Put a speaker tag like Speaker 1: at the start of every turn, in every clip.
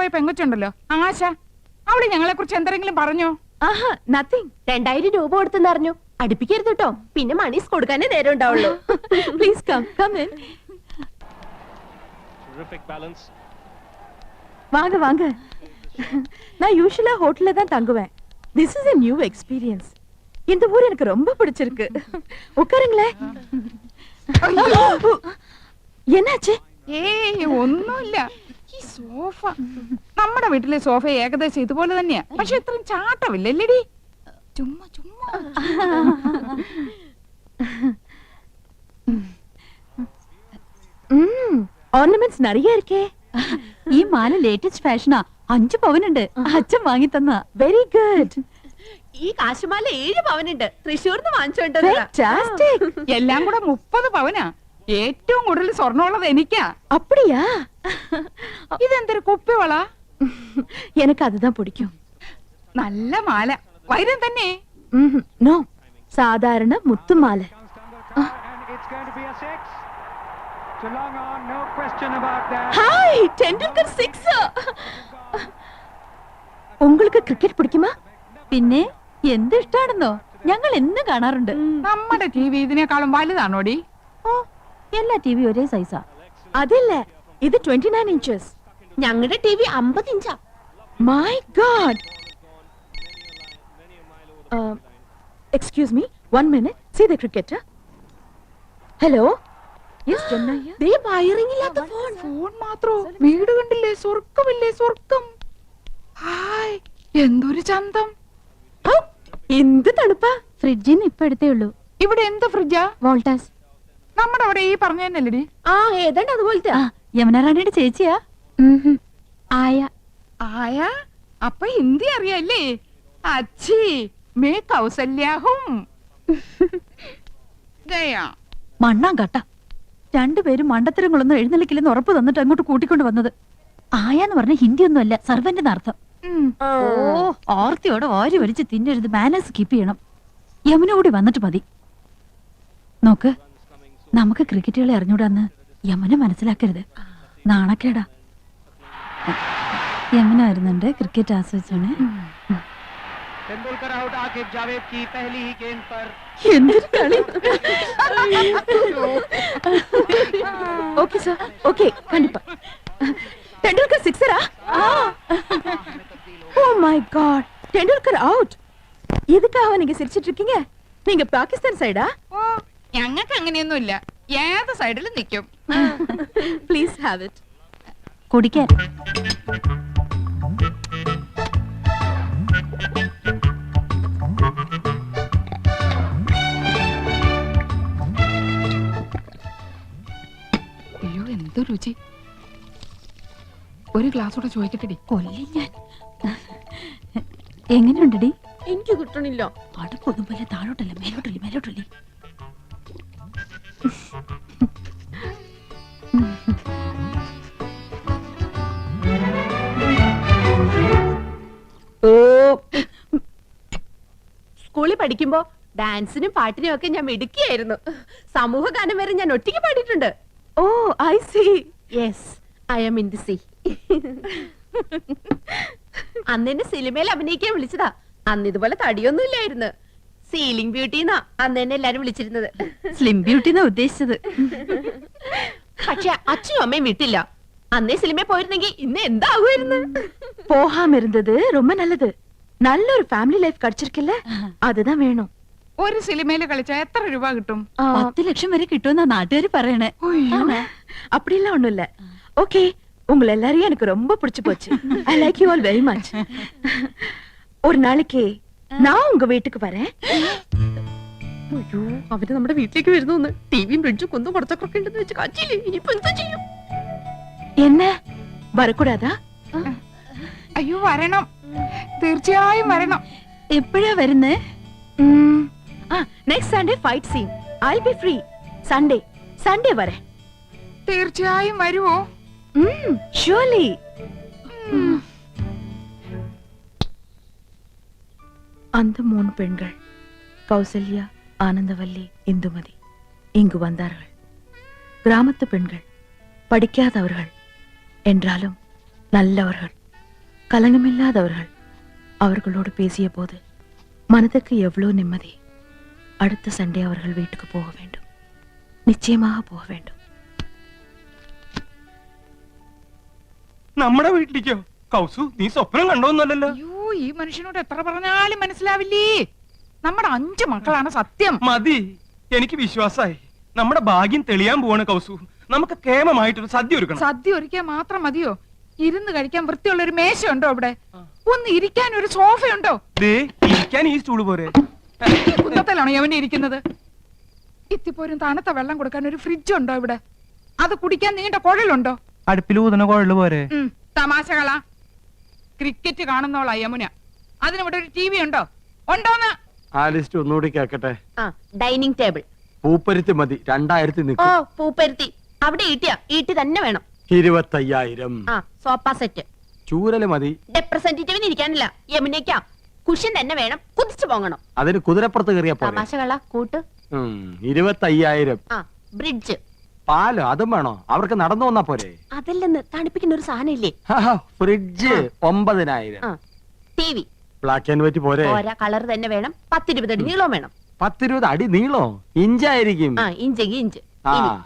Speaker 1: പ്രായമായ പെങ്കൊച്ചുണ്ടല്ലോ ആശ, അവള് ഞങ്ങളെ കുറിച്ച് എന്തെങ്കിലും പറഞ്ഞോ?
Speaker 2: ആഹാ, നത്തിങ്. 2000 രൂപ കൊടുത്തെന്ന് അറിഞ്ഞു. അടുപ്പിക്കരുത് കേട്ടോ, പിന്നെ മണീസ് കൊടുക്കാനേ നേരം ഉണ്ടാവുള്ളൂ. Please come in. வாங்க வாங்க. நான் யூசுவலா ஹோட்டல்ல தான் தங்குவேன். This is a new experience. இந்த ஊர் எனக்கு ரொம்ப பிடிச்சிருக்கு. உட்காருங்களே. என்னாச்சு?
Speaker 1: ഏയ് ഒന്നുമില്ല. ഈ സോഫ, നമ്മുടെ വീട്ടിലെ സോഫ ഏകദേശം ഇതുപോലെ തന്നെയാ, പക്ഷെ ഇത്രയും ചാട്ടമില്ലല്ലേടി. ചുമ്മാ ചുമ്മാ.
Speaker 2: ഓർണമെന്റ്സ് நிறைய இருக்கே.
Speaker 3: ഈ മാല ലേറ്റസ്റ്റ് ഫാഷനാ. 5 പവനുണ്ട്. അച്ഛൻ വാങ്ങി തന്ന.
Speaker 2: Very good. ഈ കാശുമാല 7 പവനുണ്ട്. തൃശ്ശൂർന്ന് വാങ്ങിച്ചോണ്ടത്.
Speaker 1: എല്ലാം കൂടെ 30 പവനാ. ഏറ്റവും കൂടുതൽ സ്വർണ്ണമുള്ളത് എനിക്കാ.
Speaker 2: அப்படியா?
Speaker 1: ഇതെന്തൊരു കുപ്പിവള?
Speaker 2: எனக்கு அதுதான் பிடிக்கும்.
Speaker 1: നല്ല മാല, വൈരം തന്നെ.
Speaker 2: നോ, സാധാരണ മുത്തുമാല. ഹായ്, ടെൻഡുൽക്കർ 6. உங்களுக்கு ക്രിക്കറ്റ് പിടിക്കുമോ?
Speaker 3: പിന്നെ എന്ത് ഇഷ്ടാണെന്നോ, ഞങ്ങൾ എന്ന് കാണാറുണ്ട്.
Speaker 1: നമ്മുടെ ടിവി ഇതിനേക്കാളും വലുതാണോടി?
Speaker 3: ഓ, എല്ലാ ടിവി ഒരേ സൈസാ.
Speaker 2: അതല്ല, ഇത് 29 ഇഞ്ചസ്. ഞങ്ങളുടെ ടിവി 50 ഇഞ്ചാ. My God. Excuse me, 1 minute. See the cricket. Hello. Yes Jannayya. ദേ വയറിംഗ് ഇല്ലാത്ത ഫോൺ.
Speaker 1: ഫോൺ മാത്രോ? വീട് കണ്ടില്ലേ? സ്വർഗ്ഗമില്ലേ സ്വർഗ്ഗം. ഹായ്, എന്തൊരു ചന്തം.
Speaker 2: എന്ത് തണുപ്പാ.
Speaker 3: ഫ്രിഡ്ജിന്ന് ഇപ്പൊ എടുത്തേ ഉള്ളൂ.
Speaker 1: ഇവിടെ എന്ത് ഫ്രിഡ്ജാ?
Speaker 3: വോൾട്ടാസ്.
Speaker 1: നമ്മുടെ അവിടെ ഈ പറഞ്ഞു തന്നെയല്ലേടി?
Speaker 2: ആ, ഏതാണ്ട് അതുപോലത്തെ.
Speaker 3: യമുന റാണിയുടെ ചേച്ചിയാ. ആയ.
Speaker 1: ആയ? അപ്പൊ ഹിന്ദി അറിയാല്ലേ? അച്ഛി മേ കൗസല്യാഹും. ഗയാ.
Speaker 3: മണ്ണാൻ കട്ട. രണ്ടുപേരും മണ്ടത്തരങ്ങളൊന്നും എഴുന്നള്ളിക്കില്ലെന്ന് ഉറപ്പ് തന്നിട്ട് അങ്ങോട്ട് കൂട്ടിക്കൊണ്ട് വന്നത്. ആയാന്ന് പറഞ്ഞ ഹിന്ദി ഒന്നും അല്ല, സർവന്റിന് അർത്ഥം. ഓ, ഓർത്തിയോടെ ഓരി വലിച്ച് തിന്നരുത്. മാനേഴ്സ് കീപ്പ് ചെയ്യണം. യമുന കൂടി വന്നിട്ട് മതി. നോക്ക്, നമുക്ക് ക്രിക്കറ്റ് കളി അറിഞ്ഞൂടാന്ന് യമുന മനസ്സിലാക്കരുത്. നാണക്കേടാ. യമുന വരുന്നുണ്ട്, ക്രിക്കറ്റ് ആസ്വദിച്ചാണ്.
Speaker 2: എന്തൊരു കളി. ஓகே சார், ஓகே, கண்டிப்பா. ടെൻഡുൽക്കർ സിക്സറാ? Oh my God, Tendulkar out. എതുക്കാവ നീங்க சிரிச்சிட்டு இருக்கீங்க? நீங்க பாகிஸ்தான் സൈഡാ?
Speaker 1: ഓ, ഞങ്ങൾക്ക് അങ്ങനെയൊന്നുമില്ല. ഏത് സൈഡിലും നിൽക്കും.
Speaker 2: Please have it.
Speaker 3: കുടിക്കാൻ.
Speaker 1: അയ്യോ, എന്ത് രുചി. ഒരു ഗ്ലാസ് കൂടെ ചോദിക്കട്ടെടി.
Speaker 3: കൊല്ലി ഞാൻ. എങ്ങനെയുണ്ടടി?
Speaker 2: എനിക്ക് കിട്ടണില്ല.
Speaker 3: അടുപ്പൊന്നും പോലെ താഴോട്ടല്ല, മേലോട്ടല്ലേ മേലോട്ടല്ലേ.
Speaker 2: സ്കൂളിൽ പഠിക്കുമ്പോ ഡാൻസിനും പാട്ടിനും ഒക്കെ ഞാൻ മിടുക്കിയായിരുന്നു. സമൂഹ ഗാനം വരെ ഞാൻ ഒറ്റയ്ക്ക് പാടിയിട്ടുണ്ട്. Oh, I see. Yes, I am in the sea. അന്ന് എന്നെ സിനിമയിൽ അഭിനയിക്കാൻ വിളിച്ചതാ. അന്ന് ഇതുപോലെ തടിയൊന്നും ഇല്ലായിരുന്നു. സീലിംഗ് ബ്യൂട്ടി എന്നാ അന്ന് എന്നെ എല്ലാരും വിളിച്ചിരുന്നത്.
Speaker 3: സ്ലിം ബ്യൂട്ടി എന്നാ ഉദ്ദേശിച്ചത്.
Speaker 2: പക്ഷെ അച്ഛനും അമ്മയും വിട്ടില്ല. അന്നേ സിനിമയിൽ പോയിരുന്നെങ്കിൽ ഇന്ന് എന്താകുമായിരുന്നു. പോകാമ ഇരുന്നത് ரொம்ப நல்லது. നല്ലൊരു ഫാമിലി ലൈഫ് കടിച്ചിരിക്കില്ല, അതുதான் വേണം.
Speaker 1: ഒരു സിനിമയിൽ കളിച്ചാ എത്ര രൂപ കിട്ടും?
Speaker 3: 10 ലക്ഷം വരെ കിട്ടുമെന്നാ നാട്ടുകാര് പറയണേ.
Speaker 2: அப்படிலாம் ஒண்ணும் இல்ல. ஓகே, உங்களை எல்லாரையும் எனக்கு ரொம்ப பிடிச்சு போச்சு. I like you all very much. ஒரு நாளைக்கு நான் உங்க வீட்டுக்கு வரேன். അയ്യോ, അവര് നമ്മുടെ വീട്ടിലേക്ക് വരുന്നു. ടിവിയും ഫ്രിഡ്ജും കൊന്നും കുറച്ചൊക്കെ ഉണ്ടെന്ന് വെച്ച് കാച്ചില്ലേ. ഇനിയിപ്പോ എന്താ ചെയ്യും? என்ன வரக்கூடாதா?
Speaker 1: അയ്യോ, വരണം, തീർച്ചയായും വരണം.
Speaker 3: എപ്പോഴാ വരുന്നേ?
Speaker 2: Next Sunday fight scene. I be free. Sunday വരെ.
Speaker 1: തീർച്ചയായും വരുവോ?
Speaker 2: ഷുവർലി. அந்த 3 பெண்கள் கௌசல்யா, ஆனந்தவல்லி, இந்துமதி இங்கு வந்தார்கள். கிராமத்து பெண்கள், படிக்காதவர்கள் என்றாலும் நல்லவர்கள். கலங்கமில்லாதவர்கள் அவர்களோடு பேசிய போது மனதுக்கு எவ்வளவு நிம்மதி. அடுத்த சண்டே அவர்கள் வீட்டுக்கு போக வேண்டும், நிச்சயமாக போக வேண்டும்.
Speaker 4: നമ്മുടെ വീട്ടിലേക്കോ? കൗസു, നീ സ്വപ്നം കണ്ടോന്നല്ലോ.
Speaker 1: അയ്യോ, ഈ മനുഷ്യനോട് എത്ര പറഞ്ഞാലും മനസ്സിലാവില്ലേ. നമ്മുടെ 5 മക്കളാണ് സത്യം.
Speaker 4: മതി, എനിക്ക് വിശ്വാസായി. നമ്മുടെ ഭാഗ്യം തെളിയാൻ പോവാണ് കൗസു. നമുക്ക് കേമമായിട്ടൊരു സദ്യ ഒരുക്കണം.
Speaker 1: സദ്യ ഒരുക്കാൻ മാത്രം മതിയോ? ഇരുന്ന് കഴിക്കാൻ വൃത്തിയുള്ള ഒരു മേശ ഉണ്ടോ ഇവിടെ? ഒന്ന് ഇരിക്കാൻ ഒരു സോഫയുണ്ടോ?
Speaker 4: ദേ, ഇരിക്കാൻ ഈ സ്റ്റൂള് പോരെ?
Speaker 1: ഈ കുന്തത്തിലാണോ യവനെ ഇരിക്കുന്നത്? ഇത്തിപ്പോരും തണുത്ത വെള്ളം കൊടുക്കാൻ ഒരു ഫ്രിഡ്ജ് ഉണ്ടോ ഇവിടെ? അത് കുടിക്കാൻ നീണ്ട കുഴലുണ്ടോ?
Speaker 4: അടുപ്പിൽ ഊതുന്ന കുഴല് പോരെ?
Speaker 1: തമാശകളാ. ക്രിക്കറ്റ് കാണുന്നോളാ യമുന. അതിനിവിടെ ഒരു TV ഉണ്ടോ? ഉണ്ടോന്ന്?
Speaker 5: ആ ലിസ്റ്റ് ഒന്നുകൂടി കേക്കട്ടെ.
Speaker 6: Dining table.
Speaker 5: പൂപ്പരുത്തി മതി, 2000
Speaker 6: ഓ,
Speaker 5: നിൽക്കും.
Speaker 6: പൂപ്പരുത്തി. അവിടെ ഈട്ടി തന്നെ വേണം.
Speaker 5: 25,000.
Speaker 6: Sofa set.
Speaker 5: ചൂരല് മതി.
Speaker 6: റെപ്രസെന്റേറ്റീവിന് ഇരിക്കാനില്ല, യമുനയ്ക്കാ. കുഷ്യൻ തന്നെ വേണം, കുതിച്ചു പോകണം.
Speaker 5: അതിന് കുതിരപ്പുറത്ത് കയറിയ പോലെ.
Speaker 6: തമാശകള കൂട്ട്.
Speaker 5: 25,000.
Speaker 6: ബ്രിഡ്ജ്.
Speaker 5: പാലോ അതും വേണോ? അവർക്ക് നടന്നു വന്നാ പോരെ?
Speaker 6: അതല്ലെന്ന്, തണുപ്പിക്കുന്ന ഒരു സാധനം ഇല്ലേ?
Speaker 5: Fridge 9,000.
Speaker 6: TV.
Speaker 5: Black and white പോരെ?
Speaker 6: ഓരോ കളർ തന്നെ വേണം. 10-20 അടി നീളവും വേണം.
Speaker 5: 10-20 അടി നീളോ? ഇഞ്ചായിരിക്കും.
Speaker 6: ഇഞ്ചെങ്കിൽ ഇഞ്ച്.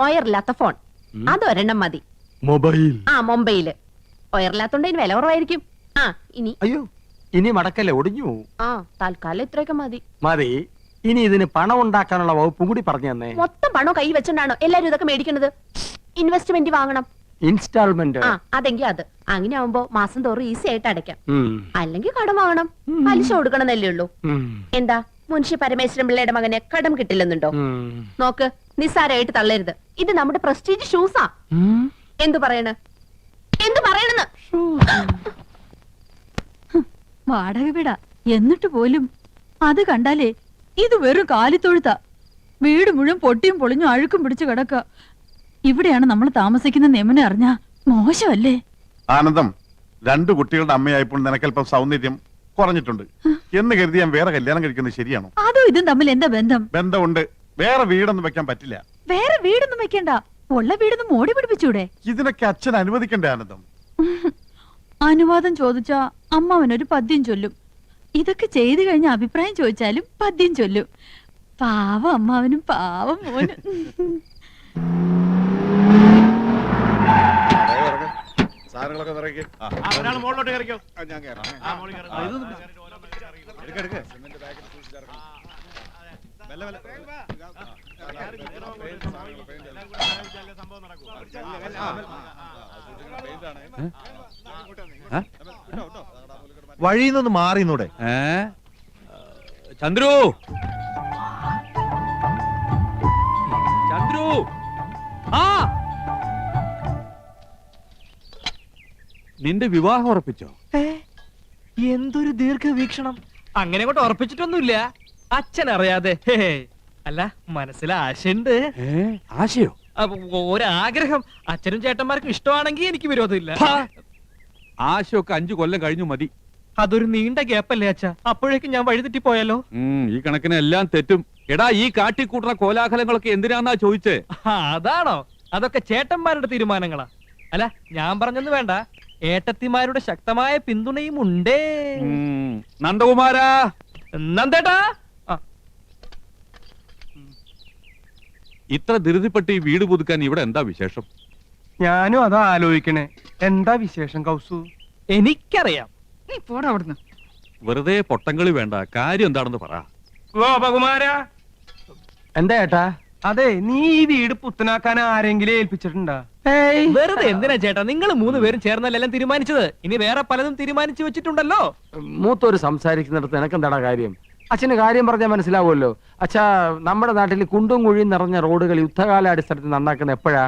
Speaker 6: ഒയറില്ലാത്ത ഫോൺ അതൊരെണ്ണം മതി.
Speaker 5: മൊബൈൽ.
Speaker 6: മൊബൈല്. ഒയറില്ലാത്തോണ്ട് ഇതിന് വില കുറവായിരിക്കും. ഇനി
Speaker 5: അയ്യോ, ഇനി മടക്കല്ലേ, ഒടിഞ്ഞു പോവും.
Speaker 6: തൽക്കാലം ഇത്രയൊക്കെ മതി.
Speaker 5: മതി. ഇനി ഇതിന് പണം ഉണ്ടാക്കാനുള്ള വകുപ്പും കൂടി പറഞ്ഞു തന്നെ.
Speaker 6: മൊത്തം പണം കൈ വെച്ചോണ്ടാണോ എല്ലാരും ഇതൊക്കെ മേടിക്കുന്നത്? ഇൻവെസ്റ്റ്മെന്റ് വാങ്ങണം.
Speaker 5: ഇൻസ്റ്റാൾമെന്റ്.
Speaker 6: അതെങ്കിൽ അത്. അങ്ങനെ ആവുമ്പോ മാസം തോറും ഈസി ആയിട്ട് അടയ്ക്കാം. അല്ലെങ്കിൽ കടം വാങ്ങണം, പലിശ കൊടുക്കണമെന്നല്ലേ ഉള്ളൂ. എന്താ മുൻഷി പരമേശ്വരൻ പിള്ളയുടെ മകനെ കടം കിട്ടില്ലെന്നുണ്ടോ? നോക്ക്, നിസ്സാരമായിട്ട് തള്ളരുത്. ഇത് നമ്മുടെ പ്രസ്റ്റീജ് ഷൂസാ. എന്തു പറയണെന്ന്
Speaker 3: വാടക വീടാ എന്നിട്ട് പോലും അത് കണ്ടാലേ ഇത് വെറും കാലിത്തൊഴുത്താ. വീട് മുഴുവൻ പൊട്ടിയും പൊളിഞ്ഞും അഴുക്കും പിടിച്ചു കിടക്ക. ഇവിടെയാണ് നമ്മൾ താമസിക്കുന്ന നെമനെ അറിഞ്ഞാ മോശമല്ലേ?
Speaker 7: ആനന്ദം, 2 കുട്ടികളുടെ അമ്മയായപ്പോൾ നിനക്കല്പം സൗന്ദര്യം കുറഞ്ഞിട്ടുണ്ട് എന്ന് കരുതി ഞാൻ വേറെ കല്യാണം കഴിക്കുന്നത് ശരിയാണോ?
Speaker 3: അതും ഇതും തമ്മിൽ എന്താ ബന്ധം?
Speaker 7: ബന്ധമുണ്ട്. വേറെ വീടൊന്നും വെക്കാൻ പറ്റില്ല.
Speaker 3: വേറെ വീടൊന്നും വെക്കണ്ട, ഉള്ള വീടൊന്നും മോടി പിടിപ്പിച്ചൂടെ?
Speaker 7: ഇതിനൊക്കെ അച്ഛൻ അനുവദിക്കണ്ടേ ആനന്ദം?
Speaker 3: അനുവാദം ചോദിച്ചാ അമ്മാവനൊരു പദ്യം ചൊല്ലും. ഇതൊക്കെ ചെയ്തു കഴിഞ്ഞ അഭിപ്രായം ചോദിച്ചാലും പദ്യം ചൊല്ലും. പാവം അമ്മാവനും പാവം മോനും.
Speaker 8: വഴിന്നൊന്ന് മാറിന്നൂടെ?
Speaker 9: ചന്ദ്രു, ചന്ദ്രു, നിന്റെ വിവാഹം ഉറപ്പിച്ചോ?
Speaker 4: എന്തൊരു ദീർഘവീക്ഷണം. അങ്ങനെ കൊണ്ട് ഉറപ്പിച്ചിട്ടൊന്നുമില്ല, അച്ഛൻ അറിയാതെ. അല്ല, മനസ്സിൽ ആശയുണ്ട്.
Speaker 9: ആശയോ?
Speaker 4: ഒരാഗ്രഹം. അച്ഛനും ചേട്ടന്മാർക്കും ഇഷ്ടമാണെങ്കിൽ എനിക്ക് വിരോധമില്ല.
Speaker 9: ആശയൊക്കെ 5 കൊല്ലം കഴിഞ്ഞു മതി.
Speaker 4: അതൊരു നീണ്ട ഗ്യാപ്പല്ലേ അച്ഛാ? അപ്പോഴേക്കും ഞാൻ വഴിതെറ്റി പോയാലോ?
Speaker 9: ഈ കണക്കിന് എല്ലാം തെറ്റും. എടാ, ഈ കാട്ടിക്കൂട്ടുന്ന കോലാഹലങ്ങളൊക്കെ എന്തിനാന്നാ ചോദിച്ചേ?
Speaker 4: അതാണോ? അതൊക്കെ ചേട്ടന്മാരുടെ തീരുമാനങ്ങളാ. അല്ല, ഞാൻ പറഞ്ഞൊന്നും വേണ്ട, ഏട്ടത്തിമാരുടെ ശക്തമായ പിന്തുണയും ഉണ്ടേ.
Speaker 9: നന്ദകുമാരാ,
Speaker 4: നന്ദേട്ടാ,
Speaker 9: ഇത്ര ധൃതിപ്പെട്ട് ഈ വീട് പുതുക്കാൻ ഇവിടെ എന്താ വിശേഷം?
Speaker 4: ഞാനും അതാ ആലോചിക്കണേ. എന്താ വിശേഷം കൗസു? എനിക്കറിയാം.
Speaker 1: നീ പോടാ അവിടുന്ന്.
Speaker 9: വെറുതെ പൊട്ടങ്കളി വേണ്ട, കാര്യം എന്താണെന്ന് പറ.
Speaker 4: ഗോപകുമാരാ,
Speaker 5: എന്താ ഏട്ടാ?
Speaker 4: അതെ, നീ ഈ വീട് പുത്തനാക്കാൻ ആരെങ്കിലും ഏൽപ്പിച്ചിട്ടുണ്ടാ? വെറുതെ എന്തിനാ ചേട്ടാ, നിങ്ങൾ 3 പേരും ചേർന്നല്ലെല്ലാം തീരുമാനിച്ചത്. ഇനി വേറെ പലതും തീരുമാനിച്ചു വെച്ചിട്ടുണ്ടല്ലോ.
Speaker 5: മൂത്തോര് സംസാരിക്കുന്നിടത്ത് എനക്കെന്താടാ കാര്യം? അച്ഛന് കാര്യം പറഞ്ഞാൽ മനസ്സിലാവുമല്ലോ. അച്ഛാ, നമ്മുടെ നാട്ടിൽ കുണ്ടും കുഴിയും നിറഞ്ഞ റോഡുകൾ യുദ്ധകാലാടിസ്ഥാനത്തിൽ നന്നാക്കുന്ന എപ്പോഴാ?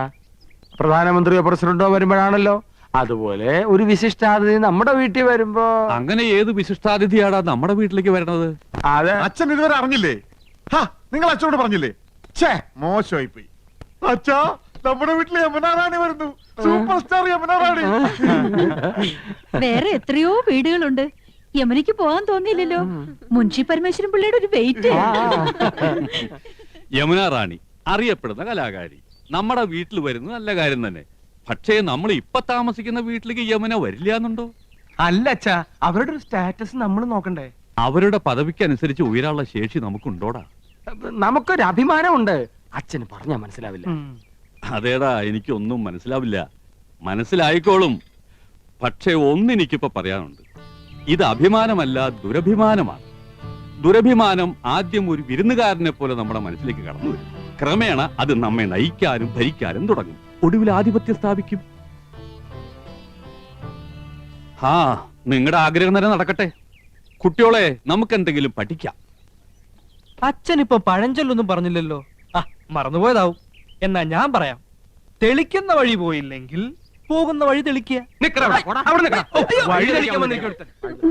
Speaker 5: പ്രധാനമന്ത്രിയോ പ്രസിഡന്റോ വരുമ്പോഴാണല്ലോ. അതുപോലെ ഒരു വിശിഷ്ടാതിഥി നമ്മുടെ വീട്ടിൽ വരുമ്പോ.
Speaker 9: അങ്ങനെ ഏത് വിശിഷ്ടാതിഥിയാടാ നമ്മുടെ വീട്ടിലേക്ക് വരണത്?
Speaker 5: അതെ,
Speaker 7: അച്ഛൻ ഇതുവരെ അറിഞ്ഞില്ലേ? നിങ്ങൾ അച്ഛനോട് പറഞ്ഞില്ലേ? ഛേ, മോശമായി പോയി. അച്ഛാ, നമ്മുടെ വീട്ടിൽ യമുനാറാണി വരുന്നു. Superstar Yamunarani.
Speaker 3: വേറെ എത്രയോ വീടുകളുണ്ട്. യമനിക്ക് പോകാൻ തോന്നിയില്ലല്ലോ. മുൻഷി പരമേശ്വരൻ പിള്ളയുടെ ഒരു വെയിറ്റ്.
Speaker 9: യമുന റാണി അറിയപ്പെടുന്ന കലാകാരി നമ്മുടെ വീട്ടിൽ വരുന്നത് നല്ല കാര്യം തന്നെ. പക്ഷേ നമ്മൾ ഇപ്പൊ താമസിക്കുന്ന വീട്ടിലേക്ക് യമുന വരില്ല എന്നുണ്ടോ?
Speaker 4: അല്ല അച്ഛാ, അവരുടെ ഒരു സ്റ്റാറ്റസ് നമ്മൾ നോക്കണ്ടേ?
Speaker 9: അവരുടെ പദവിക്കനുസരിച്ച് ഉയരാനുള്ള ശേഷി നമുക്കുണ്ടോടാ?
Speaker 5: നമുക്കൊരു അഭിമാനമുണ്ട്. അച്ഛന് പറഞ്ഞാ മനസ്സിലാവില്ല.
Speaker 9: അതേടാ, എനിക്കൊന്നും മനസ്സിലാവില്ല. മനസ്സിലായിക്കോളും. പക്ഷേ ഒന്നെനിക്കിപ്പോ പറയാനുണ്ട്. ഇത് അഭിമാനമല്ല, ദുരഭിമാനമാണ്. ദുരഭിമാനം ആദ്യം ഒരു വിരുന്നുകാരനെ പോലെ നമ്മുടെ മനസ്സിലേക്ക് കടന്നു വരും. ക്രമേണ അത് നമ്മെ നയിക്കാനും ഭരിക്കാനും തുടങ്ങും. ഒടുവിൽ ആധിപത്യം സ്ഥാപിക്കും. നിങ്ങളുടെ ആഗ്രഹം തന്നെ നടക്കട്ടെ. കുട്ടിയോളെ, നമുക്കെന്തെങ്കിലും പഠിക്കാം.
Speaker 4: അച്ഛനിപ്പോ പഴഞ്ചൊല്ലൊന്നും പറഞ്ഞില്ലല്ലോ. മറന്നുപോയതാവും. എന്നാ ഞാൻ പറയാം. തെളിക്കുന്ന വഴി പോയില്ലെങ്കിൽ പോകുന്ന വഴി തെളിക്കുക. വഴി തെളിക്കാൻ വന്നിരിക്കും.